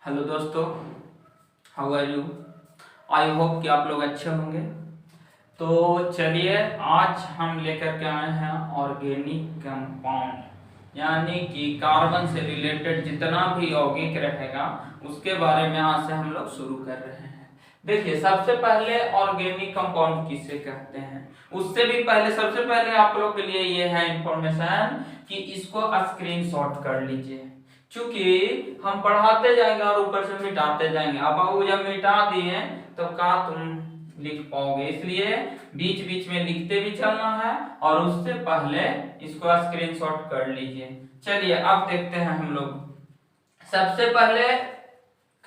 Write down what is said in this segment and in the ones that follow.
Hello दोस्तों, how are you. I hope कि आप लोग अच्छे होंगे। तो चलिए, आज हम लेकर के आए हैं ऑर्गेनिक कंपाउंड, यानी कि कार्बन से रिलेटेड जितना भी यौगिक रहेगा उसके बारे में आज से हम लोग शुरू कर रहे हैं। देखिए, सबसे पहले ऑर्गेनिक कंपाउंड किसे कहते हैं, उससे भी पहले सबसे पहले आप लोग के लिए ये है इंफॉर्मेशन कि इसको स्क्रीनशॉट कर लीजिए, क्योंकि हम पढ़ाते जाएंगे और ऊपर से मिटाते जाएंगे। अब वो जब मिटा दिए तो क्या तुम लिख पाओगे, इसलिए बीच बीच में लिखते भी चलना है और उससे पहले इसको स्क्रीनशॉट कर लीजिए। चलिए अब देखते हैं हम लोग। सबसे पहले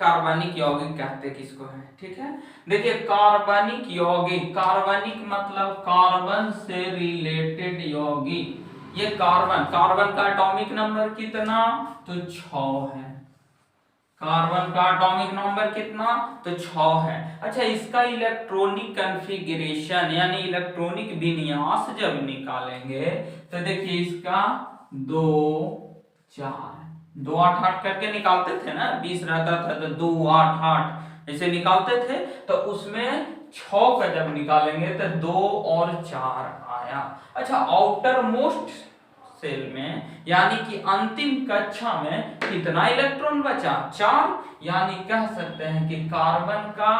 कार्बनिक यौगिक कहते किसको है, ठीक है। देखिए, कार्बनिक यौगिक, कार्बनिक मतलब कार्बन से रिलेटेड यौगिक। ये कार्बन का एटॉमिक नंबर कितना, तो 6 है। कार्बन का एटॉमिक नंबर कितना, तो 6 है। अच्छा, इसका इलेक्ट्रॉनिक कॉन्फ़िगरेशन यानी इलेक्ट्रॉनिक विन्यास जब निकालेंगे तो देखिए इसका 2 4 2 8 8 करके निकालते थे ना, 20 रहता था तो 2 8 8 ऐसे निकालते थे। तो उसमें 6 का जब निकालेंगे तो 2 और 4 आया। अच्छा, आउटर मोस्ट सेल में यानी कि अंतिम कक्षा में कितना इलेक्ट्रॉन बचा, 4। यानी कह सकते हैं कि कार्बन का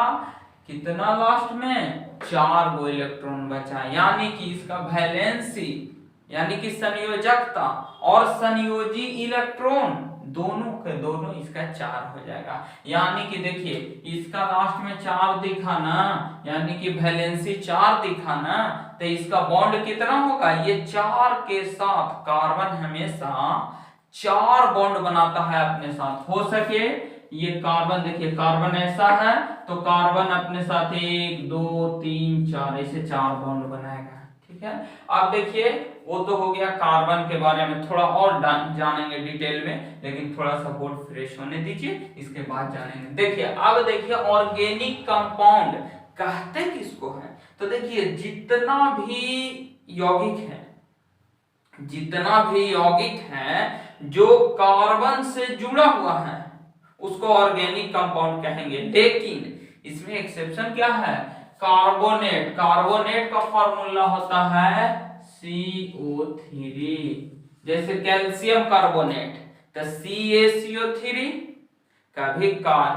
कितना लास्ट में 4 गो इलेक्ट्रॉन बचा, यानी कि इसका वैलेंसी यानी कि संयोजकता और संयोजी इलेक्ट्रॉन दोनों के दोनों इसका 4 हो जाएगा। यानी कि देखिए, इसका लास्ट में 4 दिखा ना, यानी कि वैलेंसी 4 दिखा ना, तो इसका बॉन्ड कितना होगा, ये 4 के साथ कार्बन हमेशा 4 बॉन्ड बनाता है अपने साथ। हो सके ये कार्बन, देखिए कार्बन ऐसा है तो कार्बन अपने साथ 1 2 3 4 ऐसे 4 बॉन्ड बनाएगा, ठीक है। अब देखिए, वो तो हो गया कार्बन के बारे में, थोड़ा और जानेंगे डिटेल में, लेकिन थोड़ा सा बोर्ड फ्रेश होने दीजिए, इसके बाद जानेंगे। देखिए, अब देखिए ऑर्गेनिक कंपाउंड कहते किसको है, तो देखिए जितना भी यौगिक है जो कार्बन से जुड़ा हुआ है उसको ऑर्गेनिक कंपाउंड कहेंगे। लेकिन इसमें एक्सेप्शन क्या है, कार्बोनेट का फॉर्मूला होता है CO3। जैसे कैल्शियम कार्बोनेट तो CaCO3, कभी कार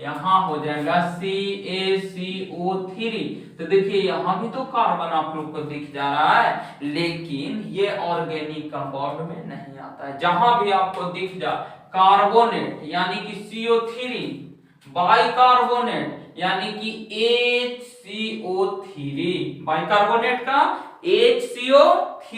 यहां हो जाएगा CaCO3। तो देखिए यहां भी तो कार्बन आप लोग को दिख जा रहा है, लेकिन ये ऑर्गेनिक कंपाउंड में नहीं आता है। जहां भी आपको दिख जा कार्बोनेट यानी कि CO3, बाइकार्बोनेट यानी कि HCO3, बाइकार्बोनेट का HCO3,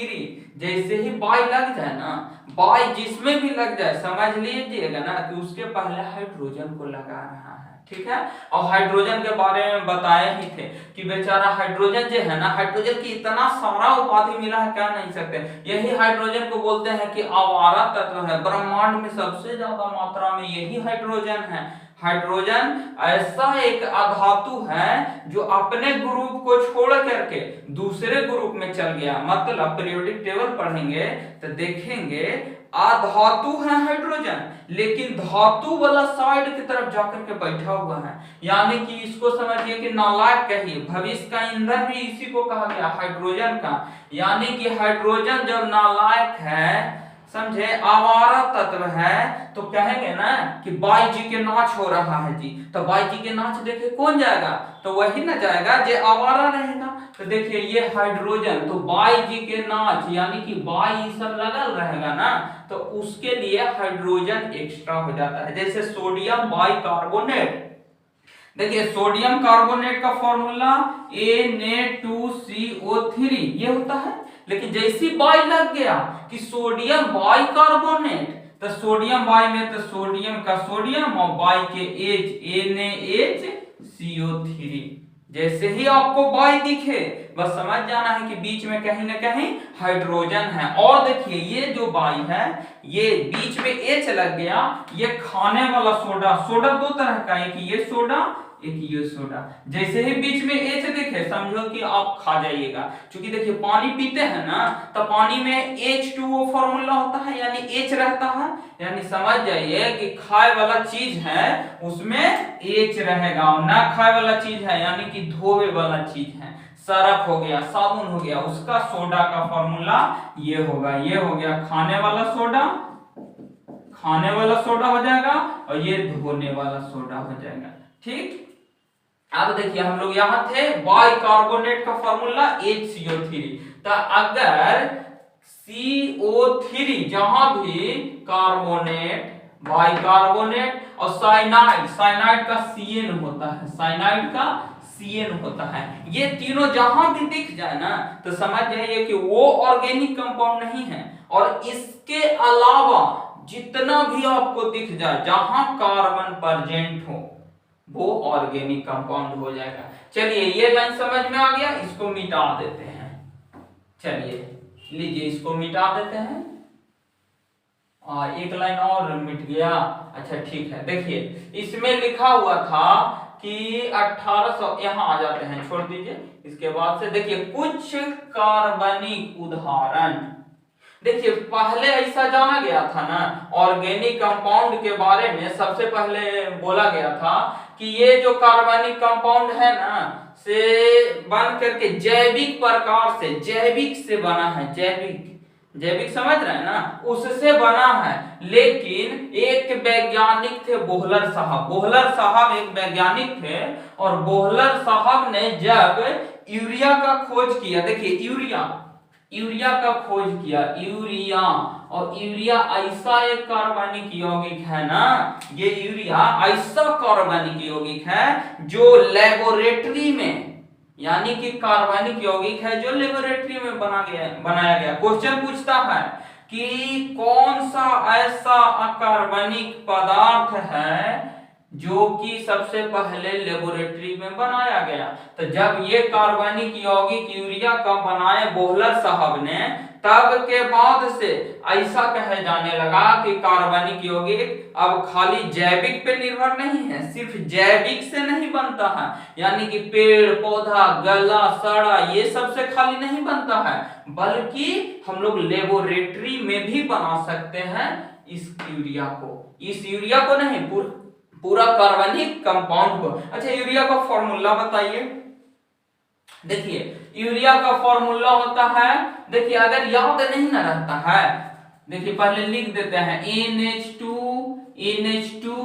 जैसे ही बाई लग जाए ना, बाई जिसमें भी लग जाए समझ लीजिएगा ना कि उसके पहले हाइड्रोजन को लगा रहा है, ठीक है। और हाइड्रोजन के बारे में बताए ही थे कि बेचारा हाइड्रोजन जो है ना, हाइड्रोजन की इतना सारा उपाधि मिला है कह नहीं सकते। यही हाइड्रोजन को बोलते हैं कि आवारा तत्व है, ब्रह्मांड में सबसे ज्यादा मात्रा में यही हाइड्रोजन है। हाइड्रोजन ऐसा एक अधातु है जो अपने ग्रुप को छोड़ करके दूसरे ग्रुप में चल गया। मतलब पीरियोडिक टेबल पढ़ेंगे तो देखेंगे अधातु है हाइड्रोजन, लेकिन धातु वाला साइड की तरफ जाकर के बैठा हुआ है। यानी कि इसको समझिए कि नालायक कहिए, भविष्य का ईंधन भी इसी को कहा गया, हाइड्रोजन का। यानी कि हाइड्रोजन जब नालायक है, समझे, आवारा तत्व है, तो कहेंगे ना कि बाई जी के नाच हो रहा है जी, तो बाई जी के नाच देखे कौन जाएगा, तो वही ना जाएगा जो आवारा रहेगा। तो देखिए ये हाइड्रोजन, तो बाई जी के नाच यानी कि बाई सब लगल रहेगा ना, तो उसके लिए हाइड्रोजन एक्स्ट्रा हो जाता है। जैसे सोडियम बाइकार्बोनेट, देखिए सोडियम कार्बोनेट का फॉर्मूला Na2CO3 ये होता है, लेकिन जैसी बाई लग गया कि सोडियम बाइकार्बोनेट, तो सोडियम बाई में तो सोडियम का सोडियम और बाई के NaHCO3। जैसे ही आपको बाई दिखे बस समझ जाना है कि बीच में कहीं ना कहीं हाइड्रोजन है। और देखिए ये जो बाई है, ये बीच में H लग गया, ये खाने वाला सोडा, सोडा दो तरह का है कि ये सोडा एक ये सोडा। जैसे ही बीच में एच देखे समझो कि आप खा जाइएगा, क्योंकि देखिए पानी पीते हैं ना तो पानी में H2O फॉर्मूला होता है यानी एच रहता है, यानी समझ जाइए कि खाए वाला चीज है उसमें एच रहेगा, और ना खाए वाला चीज है यानी कि धोवे वाला चीज है, सरफ हो गया, साबुन हो गया, उसका सोडा का फॉर्मूला ये होगा। ये हो गया खाने वाला सोडा, खाने वाला सोडा हो जाएगा, और ये धोने वाला सोडा हो जाएगा। ठीक, अब देखिए हम लोग यहां थे बाइकार्बोनेट का फॉर्मूला HCO3। तो अगर CO3 जहां भी कार्बोनेट, बाइकार्बोनेट और साइनाइड, साइनाइड का CN होता है, साइनाइड का CN होता है, ये तीनों जहां भी दिख जाए ना तो समझ जाइए कि वो ऑर्गेनिक कंपाउंड नहीं है। और इसके अलावा जितना भी आपको दिख जाए जहां कार्बन प्रेजेंट हो वो ऑर्गेनिक कंपाउंड हो जाएगा। चलिए ये लाइन समझ में आ गया, इसको मिटा देते हैं। चलिए लीजिए इसको मिटा देते हैं, एक लाइन और मिट गया। अच्छा ठीक है, देखिए इसमें लिखा हुआ था कि 1800, यहां आ जाते हैं, छोड़ दीजिए। इसके बाद से देखिए कुछ कार्बनिक उदाहरण। देखिए पहले ऐसा जाना गया था ना, ऑर्गेनिक कंपाउंड के बारे में सबसे पहले बोला गया था कि ये जो कार्बनिक कंपाउंड है ना से बन करके जैविक प्रकार से, जैविक से बना है, जैविक, जैविक समझ रहे हैं ना, उससे बना है। लेकिन एक वैज्ञानिक थे बोहलर साहब, बोहलर साहब एक वैज्ञानिक थे, और बोहलर साहब ने जब यूरिया का खोज किया, देखिए यूरिया, यूरिया का खोज किया, यूरिया, और यूरिया ऐसा एक कार्बनिक यौगिक है ना, ये यूरिया ऐसा कार्बनिक यौगिक है जो लेबोरेटरी में, यानी कि कार्बनिक यौगिक है जो लेबोरेटरी में बनाया गया। क्वेश्चन पूछता है कि कौन सा ऐसा अकार्बनिक पदार्थ है जो कि सबसे पहले लेबोरेटरी में बनाया गया। तो जब ये कार्बनिक यौगिक यूरिया का बनाए बोहलर साहब ने, तब के बाद से ऐसा कहे जाने लगा कि कार्बनिक यौगिक अब खाली जैविक पे निर्भर नहीं है, सिर्फ जैविक से नहीं बनता है, यानी कि पेड़ पौधा गला सड़ा ये सब से खाली नहीं बनता है, बल्कि हम लोग लेबोरेटरी में भी बना सकते हैं इस यूरिया को, इस यूरिया को नहीं, पूरा कार्बनिक कंपाउंड को। अच्छा यूरिया का फॉर्मूला बताइए। देखिए यूरिया का फॉर्मूला होता है, देखिए अगर याद नहीं ना रहता है, देखिए पहले लिख देते हैं NH2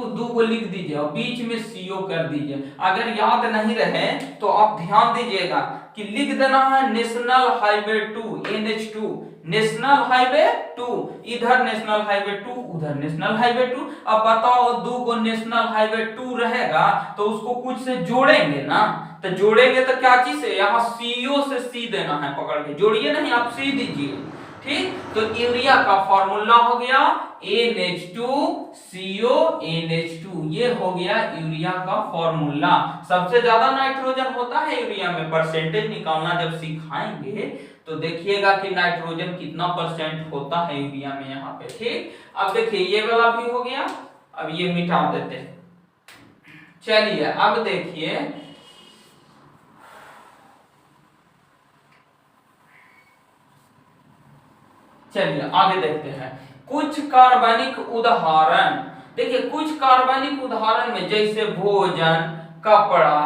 दो को लिख दीजिए और बीच में CO कर दीजिए। अगर याद नहीं रहे तो आप ध्यान दीजिएगा कि लिख देना है national highway 2 NH2, national highway 2, इधर नेशनल हाईवे 2, उधर नेशनल हाईवे 2। अब बताओ दो को नेशनल हाईवे 2 रहेगा तो उसको कुछ से जोड़ेंगे ना, तो जोड़ेंगे तो क्या चीज से, यहाँ CO से C देना है, पकड़ के जोड़िए नहीं, आप C दीजिए। ठीक, तो यूरिया का फॉर्मूला हो गया NH2CO NH2, ये हो गया यूरिया का फॉर्मूला। सबसे ज्यादा नाइट्रोजन होता है यूरिया में, परसेंटेज निकालना जब सिखाएंगे तो देखिएगा कि नाइट्रोजन कितना परसेंट होता है यूरिया में यहाँ पे। ठीक, अब देखिए ये वाला भी हो गया, अब ये मिटा देते हैं। चलिए अब देखिए चलिए आगे देखते हैं कुछ कार्बनिक उदाहरण। देखिए कुछ कार्बनिक उदाहरण में जैसे भोजन, कपड़ा,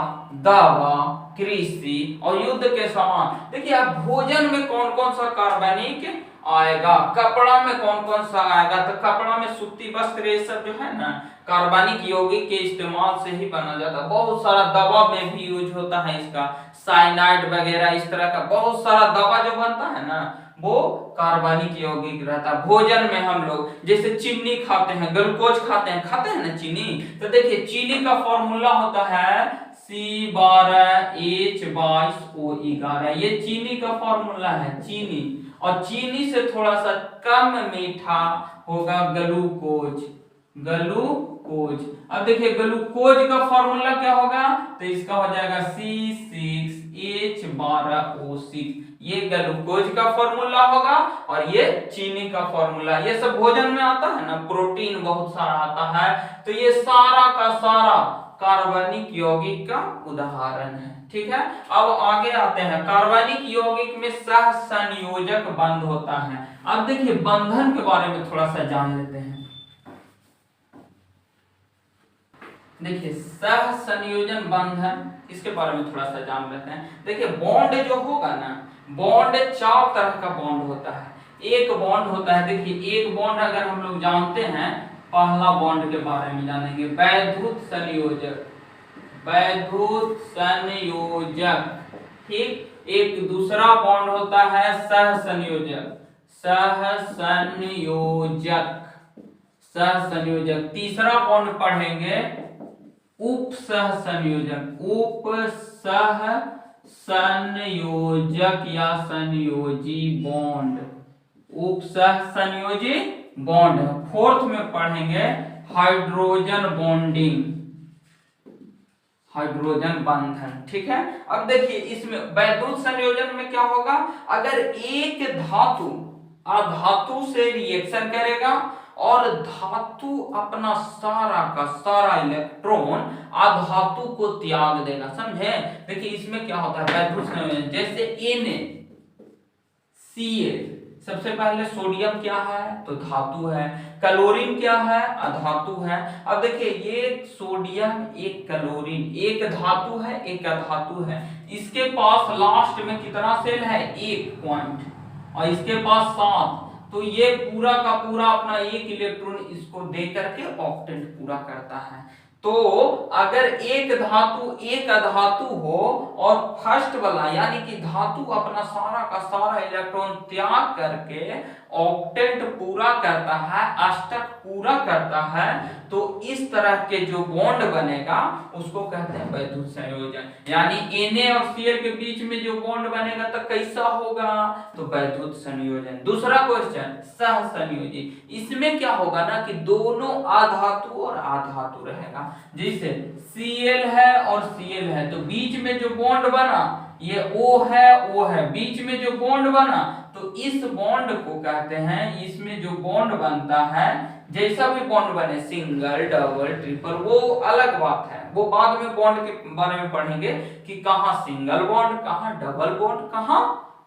दवा, कृषि और युद्ध के सामान। देखिए अब भोजन में कौन कौन सा कार्बनिक आएगा, कपड़ा में कौन कौन सा आएगा, तो कपड़ा में सूती वस्त्र ये सब जो है ना कार्बनिक यौगिक के इस्तेमाल से ही बना जाता है। बहुत सारा दवा में भी यूज होता है इसका, साइनाइड वगैरह इस तरह का बहुत सारा दवा जो बनता है ना वो कार्बनिक यौगिक रहता है। भोजन में हम लोग जैसे चीनी खाते हैं, ग्लूकोज खाते हैं ना चीनी, तो देखिए चीनी का फॉर्मूला होता है C12H22O11, ये चीनी का फॉर्मूला है, चीनी, और चीनी से थोड़ा सा कम मीठा होगा ग्लूकोज, ग्लूकोज। अब देखिए ग्लूकोज का फॉर्मूला क्या होगा, तो इसका हो जाएगा C6H12O6, ये ग्लूकोज का फॉर्मूला होगा, और ये चीनी का फॉर्मूला। ये सब भोजन में आता है ना, प्रोटीन बहुत सारा आता है, तो ये सारा का सारा कार्बनिक यौगिक का उदाहरण है। ठीक है, अब आगे आते हैं। कार्बनिक यौगिक में सह संयोजक बंध होता है। अब देखिए बंधन के बारे में थोड़ा सा जान लेते हैं। देखिए सह संयोजन बंधन, इसके बारे में थोड़ा सा जान लेते हैं। देखिए बॉन्ड जो होगा ना, बॉन्ड 4 तरह का बॉन्ड होता है। एक बॉन्ड होता है, देखिए एक बॉन्ड अगर हम लोग जानते हैं, पहला बॉन्ड के बारे में जानेंगे, वैद्युत संयोजक। वैद्युत संयोजक, ठीक। एक दूसरा बॉन्ड होता है सह संयोजक। सह संयोजक, सह संयोजक। तीसरा बॉन्ड पढ़ेंगे उपसह संयोजक। उपसह संयोजक या संयोजी बॉन्ड, उपसह संयोजी बॉन्ड। फोर्थ में पढ़ेंगे हाइड्रोजन बॉन्डिंग, हाइड्रोजन बंधन। ठीक है, अब देखिए इसमें वैद्युत संयोजन में क्या होगा, अगर एक धातु अधातु से रिएक्शन करेगा और धातु अपना सारा का सारा इलेक्ट्रॉन अधातु को त्याग देगा, समझे। देखिए इसमें क्या होता है वैद्युत संयोजन, जैसे NaCl, सबसे पहले सोडियम क्या है तो धातु है, क्लोरीन क्या है अधातु है। अब देखिए ये सोडियम एक क्लोरीन, एक धातु है एक अधातु है। इसके पास लास्ट में कितना सेल है 1 पॉइंट, और इसके पास 7, तो ये पूरा का पूरा अपना 1 इलेक्ट्रॉन इसको दे करके ऑक्टेट पूरा करता है। तो अगर एक धातु एक अधातु हो और फर्स्ट वाला यानी कि धातु अपना सारा का सारा इलेक्ट्रॉन त्याग करके ऑक्टेट पूरा करता है, अष्टक पूरा करता है, तो इस तरह के जो बॉन्ड बनेगा उसको कहते हैं वैद्युत संयोजन। यानी Na और Cl के बीच में जो बॉन्ड बनेगा तो कैसा होगा तो वैद्युत संयोजन। दूसरा क्वेश्चन सह संयोजी, इसमें क्या होगा ना कि दोनों अधातु और अधातु रहेगा। जैसे Cl है और Cl है तो बीच में जो बॉन्ड बना ये O है, बीच में जो बॉन्ड बना तो इस बॉन्ड को कहते हैं, इसमें जो बॉन्ड बनता है जैसा भी बॉन्ड बने सिंगल डबल ट्रिपल वो अलग बात है, वो बाद में बॉन्ड के बारे में पढ़ेंगे कि कहां सिंगल बॉन्ड कहां डबल बॉन्ड कहां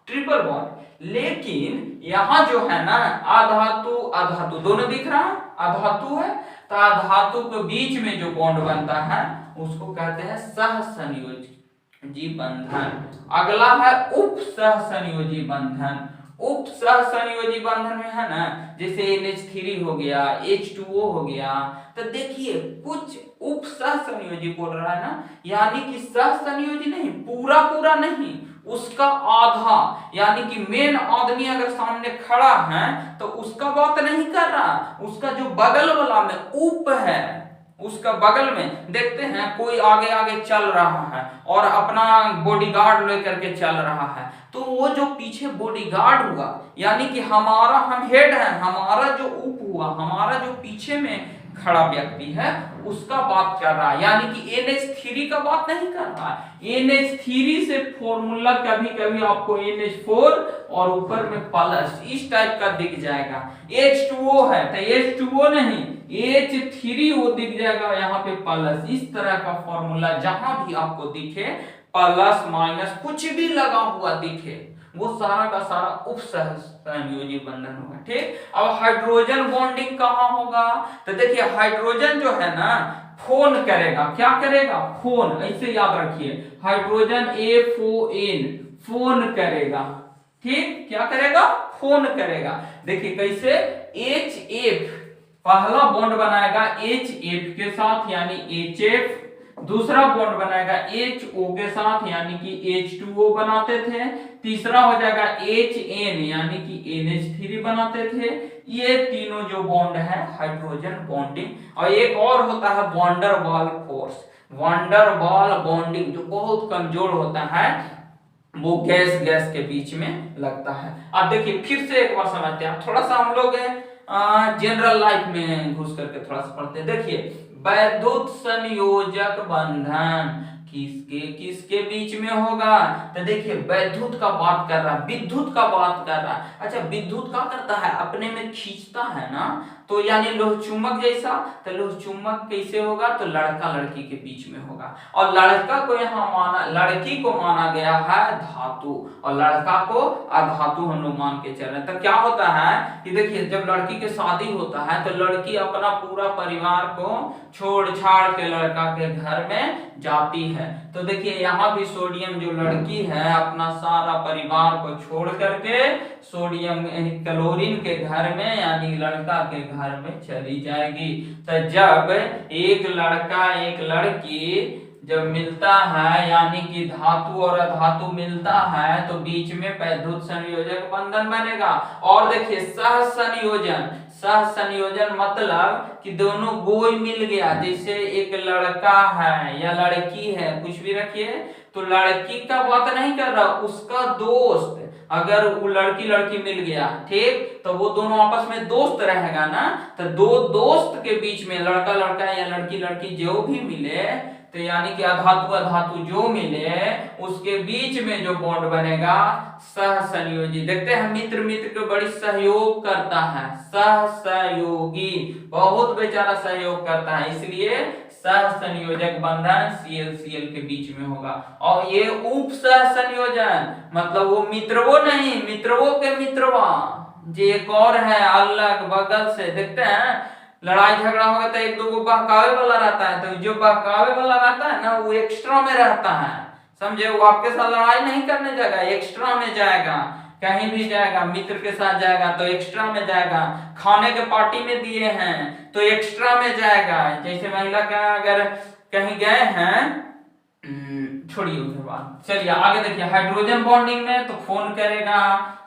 ट्रिपल बॉन्ड। लेकिन यहां जो है ना अधातु अधातु दोनों दिख रहा है, अधातु है तो अधातु के बीच में जो बॉन्ड बनता है उसको कहते हैं सह संयोजी बंधन। अगला है उप सह संयोजी बंधन। उप सह संयोजी बंधन में है ना जैसे NH3 हो गया H2O हो गया, तो देखिए कुछ उप सह संयोजी बोल रहा है ना, यानी कि सह संयोजी नहीं, पूरा पूरा नहीं, उसका आधा, यानी कि मेन आदमी अगर सामने खड़ा है तो उसका बात नहीं कर रहा, उसका जो बगल वाला में उप है उसका बगल में देखते हैं कोई आगे आगे चल रहा है और अपना बॉडीगार्ड लेकर के चल रहा है, तो वो जो पीछे बॉडीगार्ड हुआ यानी कि हमारा हम हेड है, हमारा जो उप हुआ, हमारा जो पीछे में खड़ा व्यक्ति है उसका बात कर रहा है, यानी कि NH3 का बात नहीं कर रहा है। NH3 से फॉर्मूला कभी कभी आपको NH4 और ऊपर में प्लस इस टाइप का दिख जाएगा। H2O है तो H2O नहीं H3O दिख जाएगा यहाँ पे प्लस, इस तरह का फॉर्मूला जहां भी आपको दिखे प्लस माइनस कुछ भी लगा हुआ दिखे वो सारा का सारा उप सह संयोजी बंधन होगा। ठीक, अब हाइड्रोजन बॉन्डिंग कहां होगा तो देखिए हाइड्रोजन जो है ना फोन करेगा, क्या करेगा फोन, ऐसे याद रखिए हाइड्रोजन FON फोन करेगा। ठीक, क्या करेगा फोन करेगा। देखिए कैसे HF पहला बॉन्ड बनाएगा HF के साथ यानी HF, दूसरा बॉन्ड बनाएगा HO के साथ यानी कि H2O बनाते थे, तीसरा हो जाएगा HN यानी कि NH3 बनाते थे। ये तीनों जो बॉन्ड है हाइड्रोजन बॉन्डिंग। और एक और होता है वैन वाल फोर्स, वैन वाल बॉन्डिंग जो बहुत कमजोर होता है, वो गैस गैस के बीच में लगता है। अब देखिए फिर से एक बार समझते हैं, थोड़ा सा हम लोग जनरल लाइफ में घुस करके थोड़ा सा पढ़ते हैं। देखिए वैद्युत संयोजक बंधन किसके किसके बीच में होगा? तो देखिए वैद्युत का बात कर रहा है, विद्युत का बात कर रहा है। अच्छा विद्युत क्या करता है? अपने में खींचता है ना, तो यानी लोह चुंबक जैसा। तो लोह चुंबक कैसे होगा? तो लड़का लड़की के बीच में होगा। और लड़का को यहाँ माना, लड़की को माना गया है धातु, और लड़का को अधातु हम लोग मान के चल रहे हैं। तो क्या होता है कि देखिए जब लड़की की शादी होता है तो लड़की अपना पूरा परिवार को छोड़ छाड़ के लड़का के घर में जाती है। तो देखिए यहाँ भी सोडियम जो लड़की है अपना सारा परिवार को छोड़ करके सोडियम क्लोरीन के घर में यानी लड़का के घर में चली जाएगी। तो जब एक लड़का एक लड़की जब मिलता है यानी कि धातु और अधातु मिलता है तो बीच में वैद्युत संयोजक बंधन बनेगा। और देखिए सह संयोजन, सह संयोजन मतलब कि दोनों गोई मिल गया। जैसे एक लड़का है या लड़की है, कुछ भी रखिए, तो लड़की का बात नहीं कर रहा, उसका दोस्त, अगर वो लड़की लड़की मिल गया ठीक, तो वो दोनों आपस में दोस्त रहेगा ना। तो दो दोस्त के बीच में लड़का लड़का या लड़की लड़की जो भी मिले, तो यानी कि अधातु अधातु जो मिले उसके बीच में जो बॉन्ड बनेगा सह संयोजी। देखते हैं मित्र मित्र को बड़ी सहयोग करता है, सह सहयोगी, बहुत बेचारा सहयोग करता है, इसलिए सह संयोजक बंधन ClCl के बीच में होगा। और ये उप सह संयोजन मतलब वो मित्रवो नहीं, मित्रवो के मित्रवा, जो एक और है अलग बगल से। देखते हैं लड़ाई झगड़ा होगा तो एक दो को बहकावे वाला रहता है, तो जो बहकावे वाला रहता है ना वो एक्स्ट्रा में रहता है, समझे? वो आपके साथ लड़ाई नहीं करने जाएगा, एक्स्ट्रा में जाएगा, कहीं भी जाएगा, मित्र के साथ जाएगा तो एक्स्ट्रा में जाएगा, खाने के पार्टी में दिए हैं तो एक्स्ट्रा में जाएगा। जैसे महिला का अगर कहीं गए हैं, छोड़िए उधर बात, चलिए आगे देखिए। हाइड्रोजन बॉन्डिंग में तो फोन करेगा,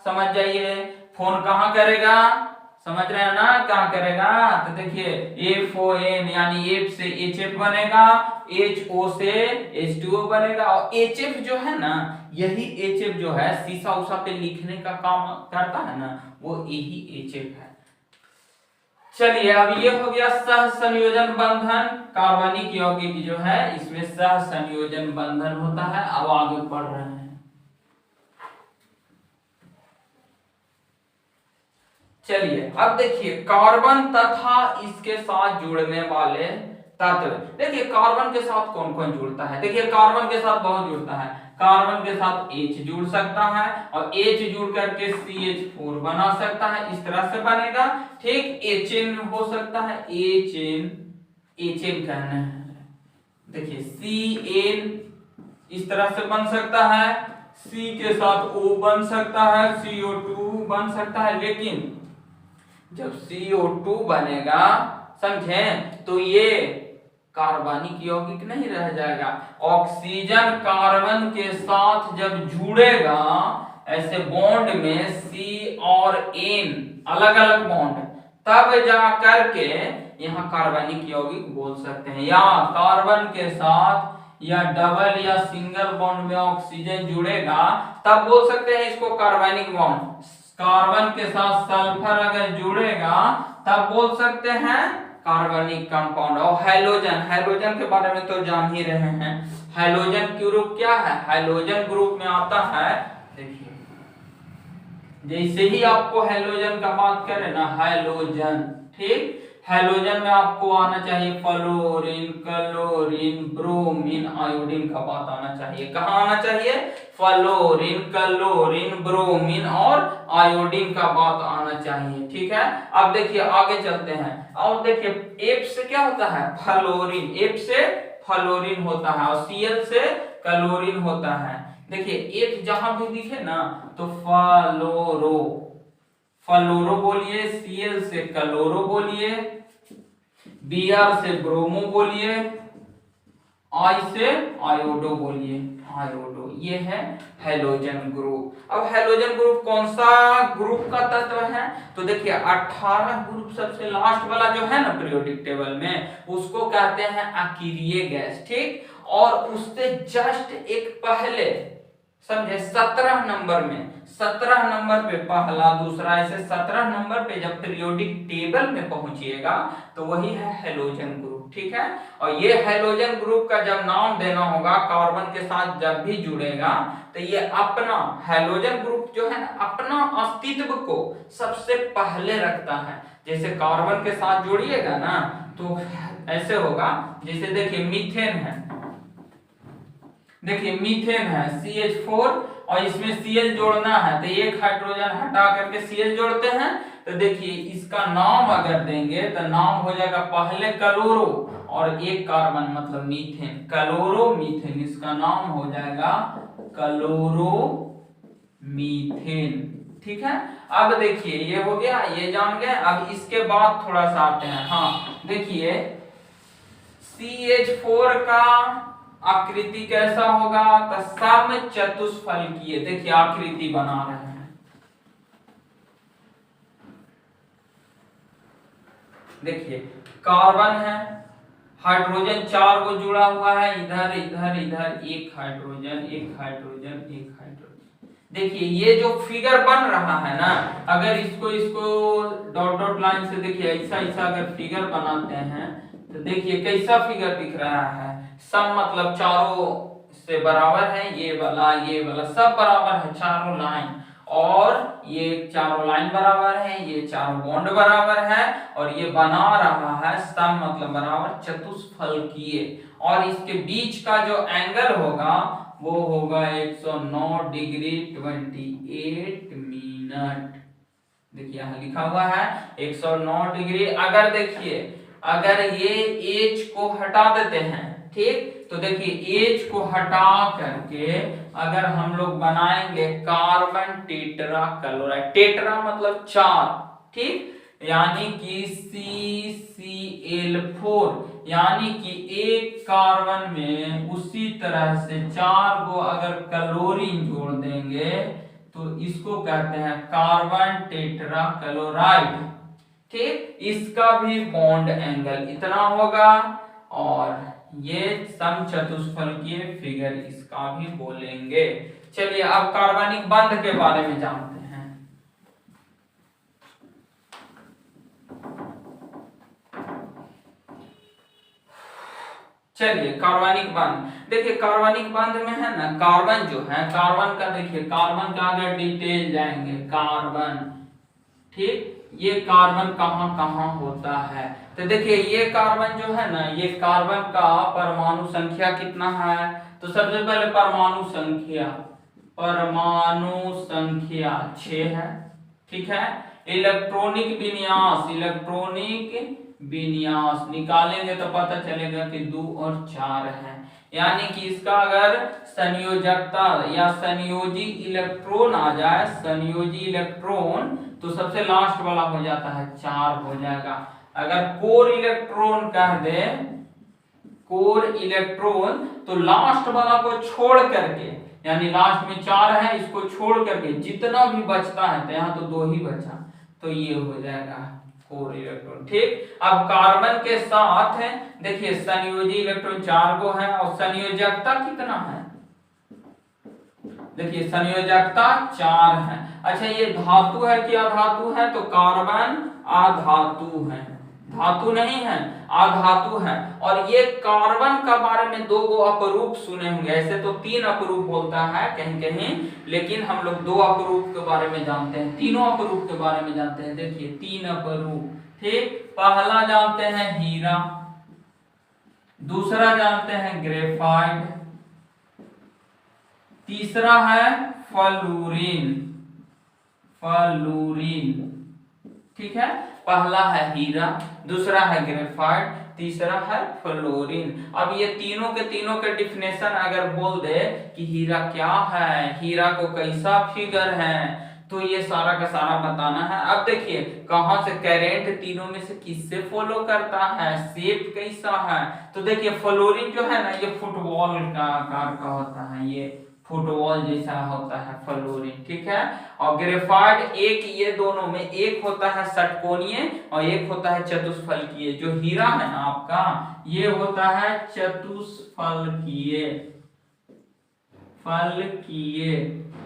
समझ जाइए, फोन कहाँ करेगा, समझ रहे हैं ना, कहाँ करेगा? तो देखिए FON यानी F से HF बनेगा, HO से H2O बनेगा। और HF जो है ना, यही HF जो है शीशा उषा पे लिखने का काम करता है ना, वो यही HF है। चलिए अब ये हो गया सह संयोजन बंधन। कार्बनिक यौगिक जो है इसमें सह संयोजन बंधन होता है। अब आगे बढ़ रहे हैं, चलिए अब देखिए कार्बन तथा इसके साथ जुड़ने वाले तत्व। देखिए कार्बन के साथ कौन कौन जुड़ता है? देखिए कार्बन के साथ बहुत जुड़ता है, कार्बन के साथ H जुड़ सकता है और H जुड़ करके CH4 बना सकता है, इस तरह से बनेगा ठीक। HN हो सकता है, HN कहना है, देखिए CN इस तरह से बन सकता है, C के साथ O बन सकता है, CO2 बन सकता है। लेकिन जब CO2 बनेगा समझे तो ये कार्बनिक यौगिक नहीं रह जाएगा। ऑक्सीजन कार्बन के साथ जब जुड़ेगा ऐसे बॉन्ड में C और N अलग अलग बॉन्ड, तब जा करके यहाँ कार्बनिक यौगिक बोल सकते हैं। या कार्बन के साथ या डबल या सिंगल बॉन्ड में ऑक्सीजन जुड़ेगा तब बोल सकते हैं इसको कार्बनिक बॉन्ड। कार्बन के साथ सल्फर अगर जुड़ेगा तब बोल सकते हैं कार्बनिक कंपाउंड। और हैलोजन, हैलोजन के बारे में तो जान ही रहे हैं, हैलोजन ग्रुप क्या है? हैलोजन ग्रुप में आता है, देखिए जैसे ही आपको हैलोजन का बात करें ना, हैलोजन ठीक, हैलोजन में आपको आना चाहिए फ्लोरीन, क्लोरीन, ब्रोमीन, आयोडीन का बात आना चाहिए। कहाँ आना चाहिए? फ्लोरीन, क्लोरीन, ब्रोमीन और आयोडीन का बात आना चाहिए, ठीक है। अब देखिए आगे चलते हैं और देखिए F से क्या होता है? फ्लोरीन, F से फ्लोरीन होता है और Cl से क्लोरीन होता है। देखिए F जहां भी दिखे ना तो फ्लोरो, फ्लोरो बोलिए, Cl से क्लोरो बोलिए, Br से ब्रोमो बोलिए, I से आयोडो बोलिए, आयोडो। ये है हैलोजन ग्रुप। अब हैलोजन ग्रुप कौन सा ग्रुप का तत्व है? तो देखिए 18 ग्रुप सबसे लास्ट वाला जो है ना पीरियोडिक टेबल में, उसको कहते हैं अकीरिय गैस, ठीक। और उससे जस्ट एक पहले समझे। 17 नंबर में, 17 नंबर पे पहला दूसरा ऐसे 17 नंबर पे जब पीरियोडिक टेबल में पहुंचिएगा तो वही है हैलोजन ग्रुप, ठीक है। और ये हैलोजन ग्रुप का जब नाम देना होगा कार्बन के साथ जब भी जुड़ेगा तो ये अपना हैलोजन ग्रुप जो है ना अपना अस्तित्व को सबसे पहले रखता है। जैसे कार्बन के साथ जोड़िएगा ना तो ऐसे होगा, जैसे देखिए मीथेन है, देखिए मीथेन है CH4 और इसमें Cl जोड़ना है तो एक हाइड्रोजन हटा करके Cl जोड़ते हैं। तो देखिए इसका नाम अगर देंगे तो नाम हो जाएगा पहले क्लोरो और एक कार्बन मतलब मीथेन, क्लोरो मीथेन, इसका नाम हो जाएगा क्लोरो मीथेन, ठीक है। अब देखिए ये हो गया, ये जान गए। अब इसके बाद थोड़ा सा आते हैं, हाँ देखिए CH4 का आकृति कैसा होगा तो सम चतुष्फलकीय, देखिए आकृति बना रहे हैं, देखिए कार्बन है, हाइड्रोजन 4 को जुड़ा हुआ है, इधर इधर इधर एक हाइड्रोजन एक हाइड्रोजन एक हाइड्रोजन। देखिए ये जो फिगर बन रहा है ना, अगर इसको डॉट डॉट लाइन से देखिए ऐसा ऐसा अगर फिगर बनाते हैं तो देखिए कैसा फिगर दिख रहा है। सम मतलब चारों से बराबर है, ये वाला सब बराबर है, चारों लाइन, और ये चारों लाइन बराबर है, ये चारों बॉन्ड बराबर है, और ये बना रहा है सम मतलब बराबर चतुष्फलकीय। और इसके बीच का जो एंगल होगा वो होगा 109 डिग्री 28 मिनट। देखिए यहाँ लिखा हुआ है 109 डिग्री। अगर देखिए अगर ये H को हटा देते हैं, ठीक, तो देखिए H को हटा करके अगर हम लोग बनाएंगे कार्बन टेट्रा क्लोराइड, टेट्रा मतलब 4, ठीक, यानी कि CCl4, यानी कि एक कार्बन में उसी तरह से 4 को अगर क्लोरीन जोड़ देंगे तो इसको कहते हैं कार्बन टेट्रा क्लोराइड, ठीक। इसका भी बॉन्ड एंगल इतना होगा और ये सम चतुष्फलकीय फिगर इसका भी बोलेंगे। चलिए अब कार्बनिक बंध के बारे में जानते हैं। चलिए कार्बनिक बंध, देखिए कार्बनिक बंध में है ना कार्बन जो है, कार्बन का देखिए कार्बन का अगर डिटेल जाएंगे, कार्बन, ठीक, ये कार्बन कहाँ कहाँ होता है तो देखिए ये कार्बन जो है ना, ये कार्बन का परमाणु संख्या कितना है तो सबसे पहले परमाणु संख्या 6 है, ठीक है। इलेक्ट्रॉनिक विन्यास निकालेंगे तो पता चलेगा कि 2 और 4 है, यानी कि इसका अगर संयोजकता या संयोजी इलेक्ट्रॉन आ जाए, संयोजी इलेक्ट्रॉन, तो सबसे लास्ट वाला हो जाता है 4 हो जाएगा। अगर कोर इलेक्ट्रॉन कह दे, कोर इलेक्ट्रॉन, तो लास्ट वाला को छोड़ करके, यानी लास्ट में 4 है, इसको छोड़ करके जितना भी बचता है, तो यहाँ तो 2 ही बचा, तो ये हो जाएगा कोर इलेक्ट्रॉन, ठीक। अब कार्बन के साथ है देखिए संयोजी इलेक्ट्रॉन 4 को है और संयोजकता कितना है, देखिए संयोजकता 4 है। अच्छा ये धातु है कि अधातु है तो कार्बन अधातु है, धातु नहीं है, अधातु है। और ये कार्बन का बारे में 2 गो अपरूप सुने होंगे, ऐसे तो 3 अपरूप बोलता है कहीं कहीं, लेकिन हम लोग 2 अपरूप के बारे में जानते हैं, तीनों अपरूप के बारे में जानते हैं। देखिए 3 अपरूप, ठीक, पहला जानते हैं हीरा, दूसरा जानते हैं ग्रेफाइट, तीसरा है फ्लोरीन, ठीक है। पहला है हीरा, दूसरा है ग्रेफाइट, तीसरा है फ्लोरीन। अब ये तीनों के डिफिनेशन अगर बोल दे कि हीरा क्या है, हीरा को कैसा फिगर है, तो ये सारा का सारा बताना है। अब देखिए कहां से करेंट तीनों में से किससे फॉलो करता है, शेप कैसा है, तो देखिए फ्लोरीन जो है ना ये फुटबॉल का आकार का होता है, ये फुटबॉल जैसा होता है फ्लोरीन, ठीक है। और ग्रेफाइट एक, ये दोनों में एक होता है षटकोणीय और एक होता है चतुष्फलकीय। जो हीरा है ना आपका ये होता है चतुष्फलकीय, चतुष्फलकीय,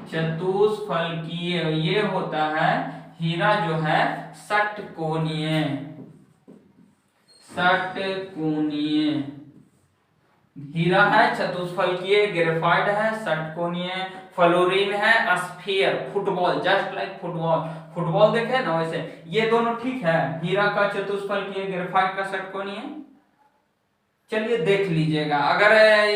चतुष्फलकीय ये होता है हीरा जो है षटकोणीय, षटकोणीय हीरा है, चतुष्फलकीय, ग्रेफाइट है, षटकोणीय, फ्लोरीन है, sphere, football, just like football, football देखे ना वैसे, ये दोनों ठीक है, हीरा का चतुष्फलकीय, ग्रेफाइट का षटकोणीय। चलिए देख लीजिएगा, अगर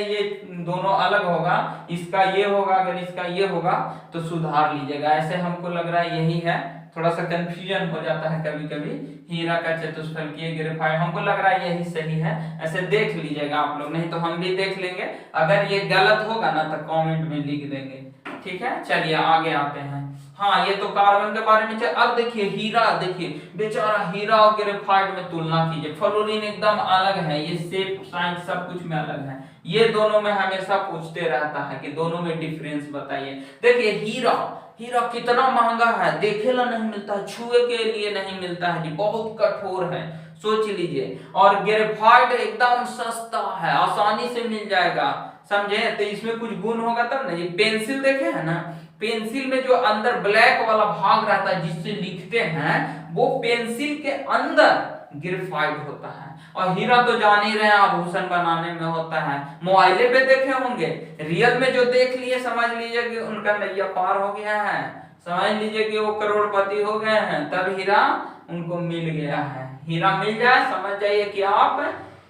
ये दोनों अलग होगा, इसका ये होगा, अगर इसका ये होगा तो सुधार लीजिएगा। ऐसे हमको लग रहा है यही है, थोड़ा सा कंफ्यूजन हो जाता है कभी कभी, हीरा का चतुष्फलकीय, ग्रेफाइट, हमको लग रहा है यही सही है। ऐसे देख लीजिएगा आप लोग, नहीं तो हम भी देख लेंगे, अगर ये गलत होगा ना तो कमेंट में लिख देंगे, ठीक है। चलिए आगे आते हैं। हाँ, ये तो कार्बन के बारे में। अब देखिए हीरा, देखिए बेचारा हीरा और ग्रेफाइट में तुलना कीजिए, फ्लोरीन एकदम अलग है, ये शेप साइज सब कुछ में अलग है, ये दोनों में हमेशा पूछते रहता है कि दोनों में डिफरेंस बताइए। देखिए हीरा, हीरा कितना महंगा है, देखेला नहीं मिलता है, छुए के लिए नहीं मिलता है जी, बहुत कठोर है, सोच लीजिए। और ग्रेफाइट एकदम सस्ता है, आसानी से मिल जाएगा, समझे। तो इसमें कुछ गुण होगा तब ना। ये पेंसिल देखे है ना, पेंसिल में जो अंदर ब्लैक वाला भाग रहता है जिससे लिखते हैं, वो पेंसिल के अंदर ग्रेफाइट होता है। और हीरा तो जान ही रहे हैं आभूषण बनाने में होता है, मोबाइले पे देखे होंगे, रियल में जो देख लिए समझ लीजिए कि उनका नैया पार हो गया है, समझ लीजिए कि वो करोड़पति हो गए हैं, तब हीरा उनको मिल गया है। हीरा मिल जाए समझ जाइए कि आप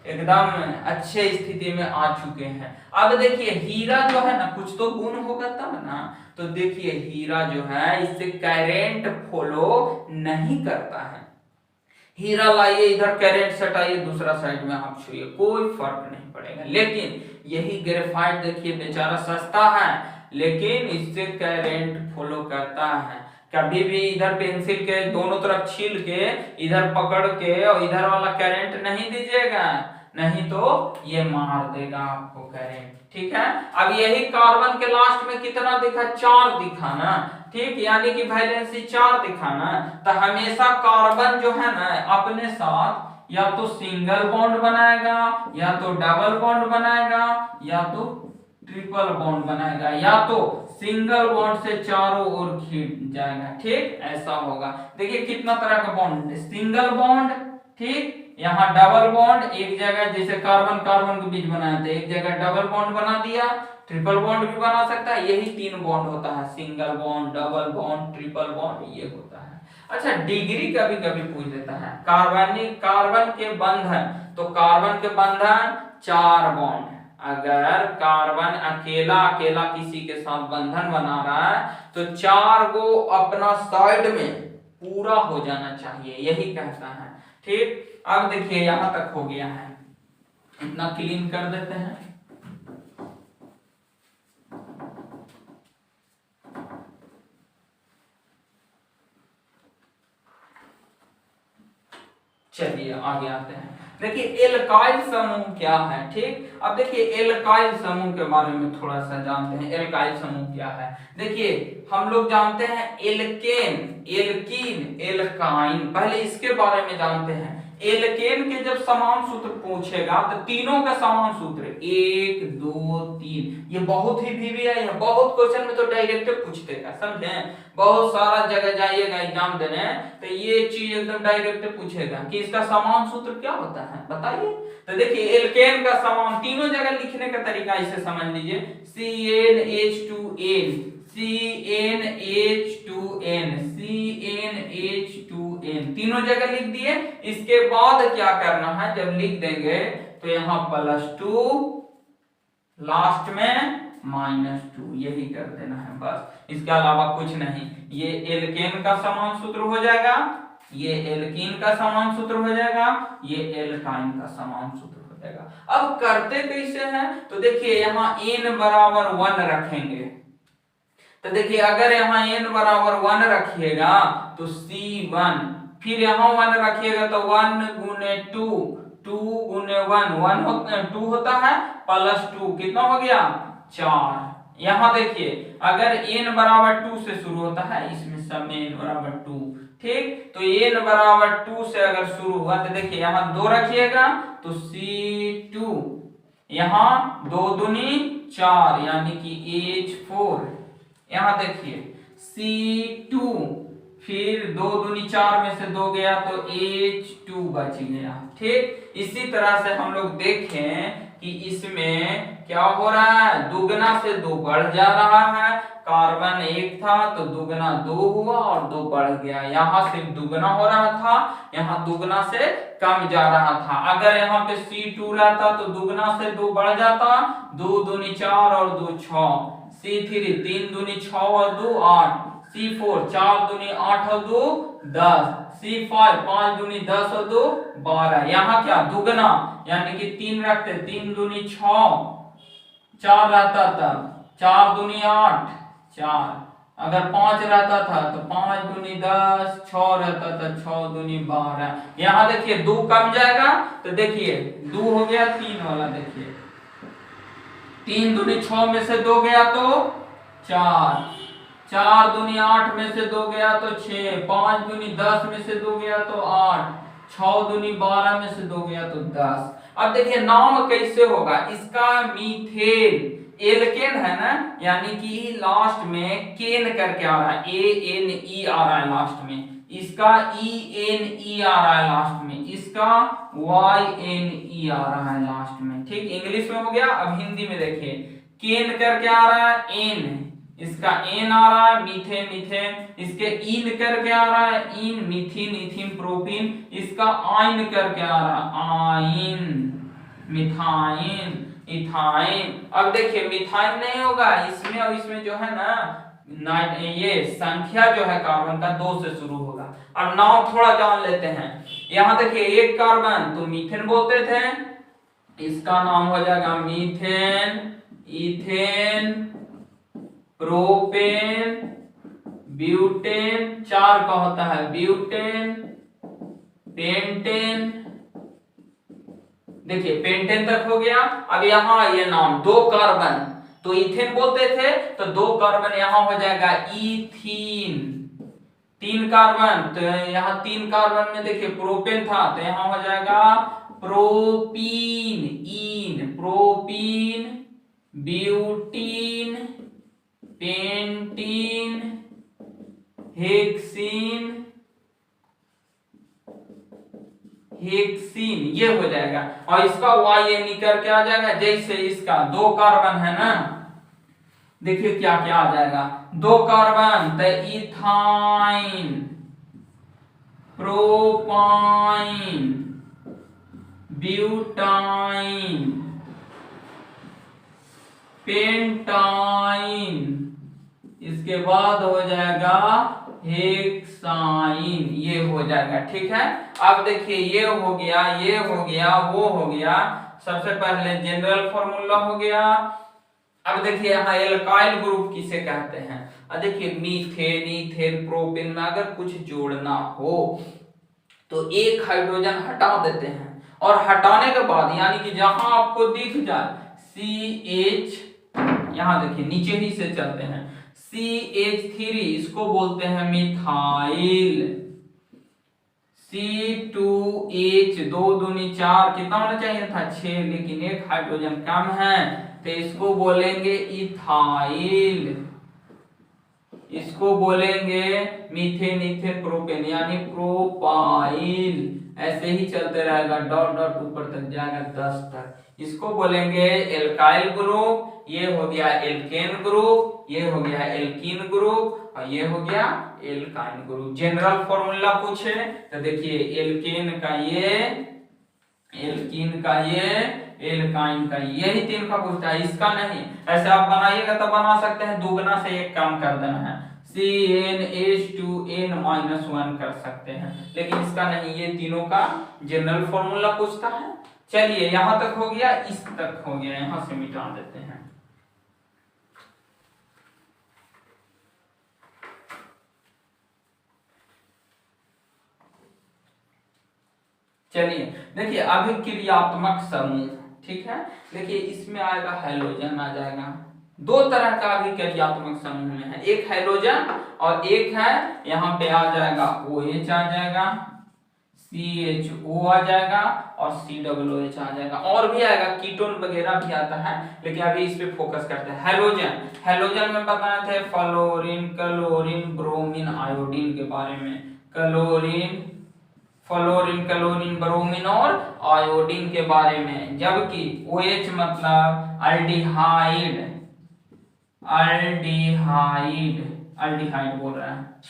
एकदम अच्छे स्थिति में आ चुके हैं। अब देखिए हीरा जो है ना, कुछ तो गुण होगा तब ना। तो देखिए हीरा जो है इससे करंट फ्लो नहीं करता है, हीरा लाइए इधर, करंट सटाइए दूसरा साइड में आप छुइए, कोई फर्क नहीं पड़ेगा। लेकिन यही ग्रेफाइट देखिए बेचारा सस्ता है, लेकिन इससे करंट फ्लो करता है। कभी भी इधर पेंसिल के दोनों तरफ छील के इधर पकड़ के और इधर वाला करंट नहीं दीजिएगा, नहीं तो ये मार देगा आपको करंट, ठीक है। अब यही कार्बन के लास्ट में कितना दिखा, 4 दिखा ना, ठीक, यानी कि वैलेंसी 4 दिखा ना। तो हमेशा कार्बन जो है ना अपने साथ या तो सिंगल बॉन्ड बनाएगा, या तो डबल बॉन्ड बनाएगा, या तो ट्रिपल बॉन्ड बनाएगा, या तो सिंगल बॉन्ड से चारों ओर खींच जाएगा, ठीक, ऐसा होगा। देखिए कितना तरह का बॉन्ड, सिंगल बॉन्ड, ठीक, यहाँ डबल बॉन्ड, एक जगह जैसे कार्बन कार्बन के बीच बनाया था, एक जगह डबल बॉन्ड बना दिया, ट्रिपल बॉन्ड भी बना सकता है, यही 3 बॉन्ड होता है, single bond, double bond, triple bond, ये होता है। अच्छा, डिग्री कभी कभी पूछ देता है, कार्बन के बंधन, तो कार्बन के बंधन 4 बॉन्ड, अगर कार्बन अकेला अकेला किसी के साथ बंधन बना रहा है तो 4 को अपना साइड में पूरा हो जाना चाहिए, यही कहता है, ठीक। अब देखिए यहां तक हो गया है, इतना क्लीन कर देते हैं। चलिए आगे आते हैं। देखिए एल्काइल समूह क्या है, ठीक। अब देखिए एल्काइल समूह के बारे में थोड़ा सा जानते हैं। एल्काइल समूह क्या है, देखिए हम लोग जानते हैं एल्केन, एल्कीन, एल्काइन, पहले इसके बारे में जानते हैं। एल्केन के जब समान सूत्र पूछेगा तो तीनों का समान सूत्र 1 2 3, ये बहुत ही वीवीआई है, बहुत क्वेश्चन में तो डायरेक्ट पूछते हैं, समझे। बहुत सारा जगह जाइएगा एग्जाम देने तो ये चीज एकदम डायरेक्ट पूछेगा कि इसका समान सूत्र क्या होता है बताइए। तो देखिए एल्केन का समान तीनों जगह लिखने का तरीका इसे समझ लीजिए, CnH2n, CnH2n, CnH2n, तीनों जगह लिख दिए। इसके बाद क्या करना है, जब लिख देंगे तो यहाँ +2 लास्ट में -2, यही कर देना है बस, इसके अलावा कुछ नहीं। ये एल्केन का समान सूत्र हो जाएगा, ये एल्कीन का समान सूत्र हो जाएगा, ये एल्काइन का समान सूत्र हो जाएगा। अब करते कैसे हैं, तो देखिए यहाँ n बराबर 1 रखेंगे, तो देखिए अगर यहाँ n बराबर 1 रखिएगा तो C1, फिर यहाँ 1 रखिएगा तो 1 गुने 2, 2 गुने 1, 2 होता है, +2 कितना हो गया 4। यहाँ देखिए अगर n बराबर 2 से शुरू होता है, इसमें सब में n बराबर 2, ठीक। तो n बराबर 2 से अगर शुरू हुआ तो देखिए यहाँ 2 रखिएगा तो C2, यहाँ 2 दूनी 4 यानी कि H4। यहाँ देखिए C2, फिर 2 दूनी 4 में से 2 गया तो H2 बच गया। ठीक, इसी तरह से हम लोग देखें कि इसमें क्या हो रहा है, दुगना से 2 बढ़ जा रहा है। कार्बन 1 था तो दुगना 2 हुआ और 2 बढ़ गया। यहाँ सिर्फ दुगना हो रहा था, यहाँ दुगना से कम जा रहा था। अगर यहाँ पे C2 रहता तो दुगना से 2 बढ़ जाता, 2 दूनी 4 और 2 6। C3 3 दूनी 6 और 2 8। C4 4 दूनी 8 और 2 10। C5 5 दूनी 10 और 2 12। यहाँ क्या दुगना यानी कि 3 रखते, 3 दूनी 6, 4 रहता तब 4 दूनी 8 4। अगर 5 रहता था तो 5 दूनी 10, 6 रहता था 6 दूनी 12। यहाँ देखिए 2 कम जाएगा तो देखिए 2 हो गया 3 वाला, देखिए 3 दूनी 6 में से 2 गया तो 4, 4 दूनी 8 में से 2 गया तो 6, 5 दूनी 10 में से 2 गया तो 8, 6 दूनी 12 में से 2 गया तो 10। अब देखिए नाम कैसे होगा इसका, मीथेन, एल्केन है ना, यानी कि लास्ट में केन करके आ रहा है, ANE आ रहा है लास्ट में, इसका ENE आ रहा है लास्ट में, इसका YNE आ रहा है लास्ट में। ठीक, इंग्लिश में हो गया। अब हिंदी में देखिए, केन करके आ रहा है एन, इसका एन आ रहा है मीथेन मीथेन, इसके इन करके आ रहा है इन मीथिन इथिन प्रोपीन, इसका आइन करके आ रहा है आइन मिथाइन इथाइन। अब देखिए मिथाइन नहीं होगा इसमें, और इसमें जो है ना ये संख्या जो है कार्बन का 2 से शुरू होगा। अब नाम थोड़ा जान लेते हैं। यहाँ देखिए एक कार्बन तो मीथेन बोलते थे, इसका नाम हो जाएगा मीथेन, इथेन, प्रोपेन, ब्यूटेन, 4 का होता है ब्यूटेन, पेंटेन। देखिए पेंटेन तक हो गया। अब यहाँ ये नाम 2 कार्बन तो इथेन बोलते थे, तो 2 कार्बन यहाँ हो जाएगा इथीन। 3 कार्बन तो यहाँ 3 कार्बन में देखिए प्रोपेन था तो यहाँ हो जाएगा प्रोपीन, इन propene, butene, pentene, hexene, hexene, ये हो जाएगा। और इसका YNE करके आ जाएगा, जैसे इसका 2 कार्बन है ना, देखिए क्या क्या आ जाएगा, 2 कार्बन तो इथाइन, प्रोपाइन, ब्यूटाइन, पेंटाइन, इसके बाद हो जाएगा हेक्साइन, ये हो जाएगा। ठीक है, अब देखिए ये हो गया, ये हो गया, वो हो गया, सबसे पहले जनरल फॉर्मूला हो गया। अब देखिए यहाँ एल्काइल ग्रुप किसे कहते हैं। अब देखिए मीथेन, इथेन, प्रोपेन में अगर कुछ जोड़ना हो तो एक हाइड्रोजन हटा देते हैं, और हटाने के बाद यानी कि जहां आपको दिख जाए CH, यहां देखिए नीचे ही से चलते हैं, CH3 इसको बोलते हैं मिथाइल, C2H 2 दूनी 4, कितना होना चाहिए था 6, लेकिन एक हाइड्रोजन कम है तो इसको बोलेंगे इथाइल, इसको बोलेंगे मीथेन इथेन प्रोपेन यानी प्रोपाइल। ऐसे ही चलते रहेगा, डॉट डॉट ऊपर तक जाएगा 10 तक। इसको बोलेंगे एल्काइल ग्रुप, ये हो गया एल्केन ग्रुप, ये हो गया एल्कीन ग्रुप, और ये हो गया एल्काइन ग्रुप। जनरल फॉर्मूला पूछे तो देखिए एल्केन का ये, एल्कीन का ये, एल्काइन का, यही 3 का पूछता है, इसका नहीं। ऐसे आप बनाइएगा तो बना सकते हैं, दुगना से एक काम कर देना है, CnH2n-1 कर सकते हैं, लेकिन इसका नहीं, ये तीनों का जनरल फॉर्मूला पूछता है। चलिए यहां तक हो गया, इस तक हो गया, यहां से मिटा देते हैं। चलिए देखिए अभिक्रियात्मक समूह, ठीक है, देखिए इसमें आएगा हैलोजन आ जाएगा। 2 तरह का अभिक्रियात्मक समूह में है, एक हैलोजन और एक है यहाँ पे आ जाएगा OH आ जाएगा, CHO आ जाएगा और COOH आ जाएगा, और भी आएगा, कीटोन वगैरह भी आता है, लेकिन अभी इस पे फोकस करते हैं। हेलोजन, हेलोजन में बताए थे फ्लोरीन, क्लोरीन, ब्रोमीन, आयोडीन के बारे में। क्लोरीन, फ्लोरीन, क्लोरीन, ब्रोमीन और आयोडीन के बारे में। जबकि OH मतलब अल्डिहाइड, अल्डिहाइड, अल्डिहाइड बोल रहे हैं,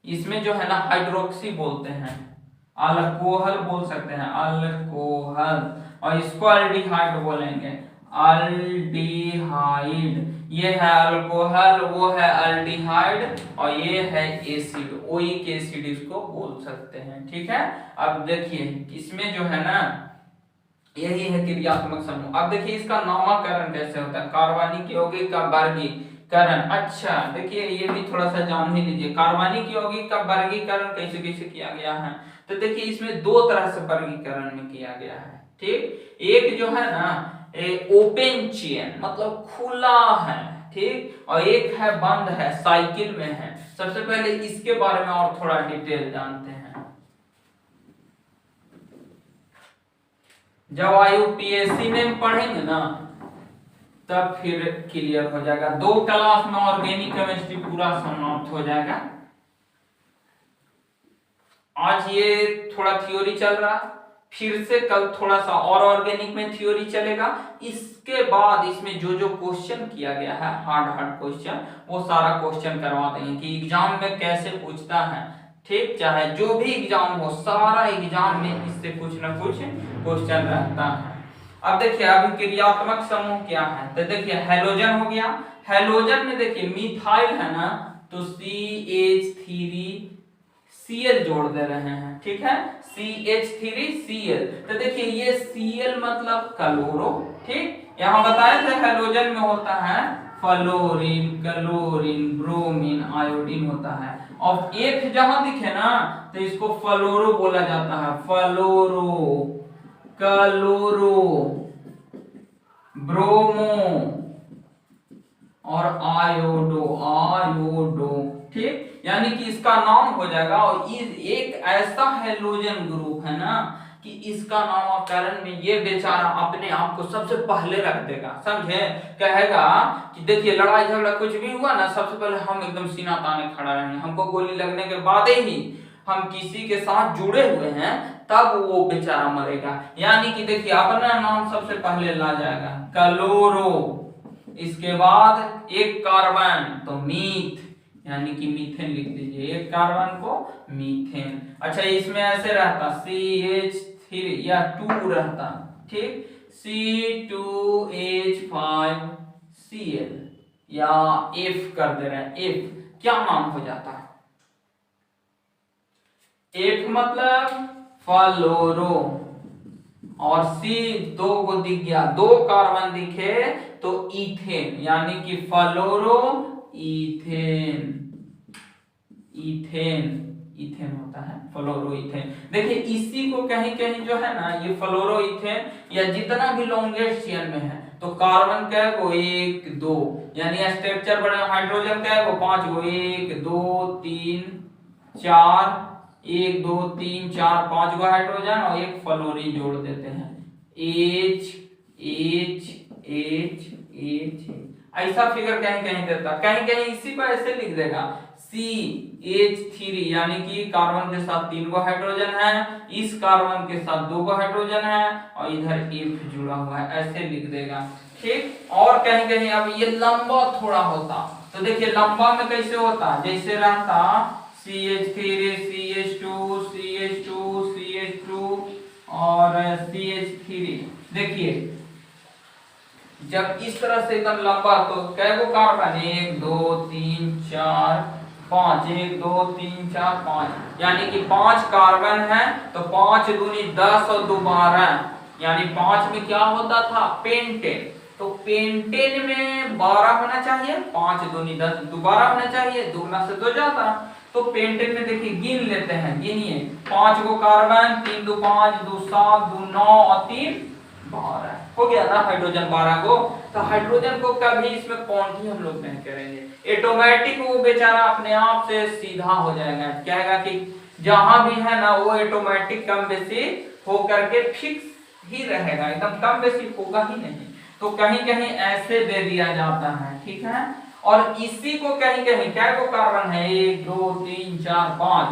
इसमें जो है ना हाइड्रोक्सी बोलते हैं, अल्कोहल बोल सकते हैं, अल्कोहल, और इसको अल्डिहाइड बोलेंगे, अल्डिहाइड। ये है अल्कोहल, वो है अल्डिहाइड, और ये है एसिड, ओइक एसिड इसको बोल सकते हैं। ठीक है, अब देखिए इसमें जो है ना यही है क्रियात्मक समूह। अब देखिए इसका नामकरण कैसे होता है, कार्बनिक यौगिक का वर्गीकरण। अच्छा देखिए ये भी थोड़ा सा जान ही लीजिए, कार्बनिक यौगिक का वर्गीकरण कैसे कैसे किया गया है। तो देखिए इसमें दो तरह से वर्गीकरण में किया गया है। ठीक, एक जो है ना ओपन चेन मतलब खुला है, ठीक, और एक है बंद है, साइकिल में है। सबसे पहले इसके बारे में और थोड़ा डिटेल जानते हैं। जब IUPAC में पढ़ेंगे ना तब फिर क्लियर हो जाएगा। 2 क्लास में ऑर्गेनिक केमिस्ट्री पूरा समाप्त हो जाएगा। आज ये थोड़ा थ्योरी चल रहा, फिर से कल थोड़ा सा और ऑर्गेनिक में थ्योरी चलेगा। इसके बाद इसमें जो जो क्वेश्चन किया गया है हार्ड क्वेश्चन, वो सारा क्वेश्चन करवा देंगे कि एग्जाम में कैसे पूछता है। ठीक, चाहे जो भी एग्जाम हो, सारा एग्जाम में इससे कुछ ना कुछ क्वेश्चन रहता है। अब देखिए अभी क्रियात्मक समूह क्या है, तो देखिए हेलोजन हो गया। हेलोजन में देखिए मिथाइल है ना, तो CH3Cl जोड़ दे रहे हैं। ठीक है, CH3Cl, तो देखिए ये Cl मतलब क्लोरो। ठीक, यहाँ बताए थे हेलोजन में होता है फ्लोरीन, क्लोरीन, ब्रोमीन, आयोडीन होता है, और एक जहां दिखे ना तो इसको फ्लोरो बोला जाता है, फ्लोरो, क्लोरो, ब्रोमो और आयोडो, आयोडो। ठीक, यानी कि इसका नाम हो जाएगा, और एक ऐसा हेलोजन ग्रुप है ना कि इसका नामकरण में ये बेचारा अपने आप को सबसे पहले रख देगा। समझे, कहेगा कि देखिए लड़ाई झगड़ा कुछ भी हुआ ना, सबसे पहले हम एकदम सीना ताने खड़ा रहेंगे, हमको गोली लगने के बाद ही हम किसी के साथ जुड़े हुए हैं तब वो बेचारा मरेगा। यानी कि देखिए अपना नाम सबसे पहले ला जाएगा, क्लोरो, इसके बाद एक कार्बन तो मीथ, यानी कि मीथेन लिख दीजिए, एक कार्बन को मीथेन। अच्छा इसमें ऐसे रहता CH3 या 2 रहता, ठीक, C2H5Cl या F कर दे रहे हैं, F क्या नाम हो जाता है, F मतलब फ्लोरो, और C 2 को दिख गया, 2 कार्बन दिखे तो इथेन, यानी कि फ्लोरो इथेन, इथेन, इथेन होता है फ्लोरो इथेन। देखिए इसी को कहीं कहीं जो है ना ये फ्लोरो इथेन या जितना भी लॉन्गेस्ट चेन में है तो कार्बन क्या है वो 1 2, यानी स्ट्रक्चर बने, हाइड्रोजन क्या है वो 5 गो, 1 2 3 4, 1 2 3 4 5 गो हाइड्रोजन और एक फ्लोरीन जोड़ देते हैं, H H H H। ऐसा फिगर कहीं कहीं देता, कहीं कहीं इसी को ऐसे लिख देगा CH3, यानी कि कार्बन के साथ 3 गो हाइड्रोजन है, इस कार्बन के साथ 2 गो हाइड्रोजन है और इधर F जुड़ा हुआ है, ऐसे लिख देगा। ठीक, और कहीं कहीं अब ये लंबा थोड़ा होता तो देखिए लंबा में कैसे होता, जैसे रहता CH3 CH2 CH2 CH2 और CH3। देखिए जब इस तरह से एकदम लंबा तो कै गो कार्बन, 1 2 3 4 5, 1 2 3 4 5, यानी कि 5 कार्बन है तो 5 दूनी 10 और 2 12, यानी 5 में क्या होता था पेंटेन, तो पेंटेन में 12 होना चाहिए, 5 दूनी 10 दोबारा होना चाहिए, दुगना से 2 जाता, तो पेंटेन में देखिए गिन लेते हैं, गिनिए 5 गो कार्बन, 3 2 5 2 7 2 9 और 3 12 हो गया ना हाइड्रोजन 12 गो। तो हाइड्रोजन को कभी इसमें काउंट ही हम लोग नहीं करेंगे, ऑटोमेटिक वो बेचारा अपने आप से सीधा हो जाएगा, कहेगा कि जहां भी है ना वो ऑटोमेटिक कम बेसी हो करके फिक्स ही रहेगा, एकदम कम बेसी होगा ही नहीं। तो कहीं कहीं ऐसे दे दिया जाता है, ठीक है। और इसी को कहीं कहीं क्या को कार्बन है 1 2 3 4 5,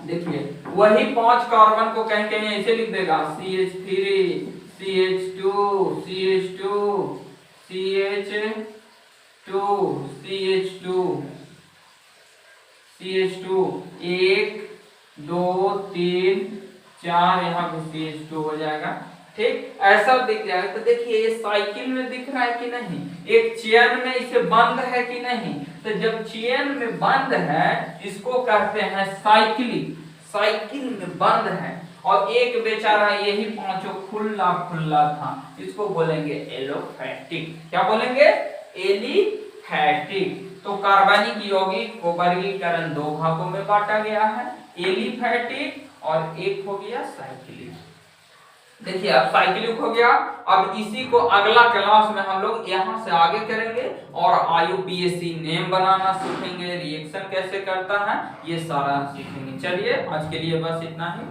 देखिए वही 5 कार्बन को कहीं कहीं ऐसे लिख देगा CH3 CH2 CH2 CH2 CH2 CH2 1 2 3 4, यहाँ पे CH2 हो जाएगा, ठीक ऐसा दिख जाएगा। तो देखिए ये साइकिल में दिख रहा है कि नहीं, एक चेन में इसे बंद है कि नहीं, तो जब चेन में बंद है इसको कहते हैं साइक्लिक, साइकिल में बंद है। और एक बेचारा यही पांचों खुला खुला था, इसको बोलेंगे एलोफैटिक, क्या बोलेंगे एलिफैटिक। तो कार्बनिक यौगिक को वर्गीकरण 2 भागों में बांटा गया है, एलिफैटिक और एक हो गया साइक्लिक। देखिए अब साइक्लिक हो गया, अब इसी को अगला क्लास में हम लोग यहाँ से आगे करेंगे और IUPAC नेम बनाना सीखेंगे, रिएक्शन कैसे करता है ये सारा सीखेंगे। चलिए आज के लिए बस इतना ही।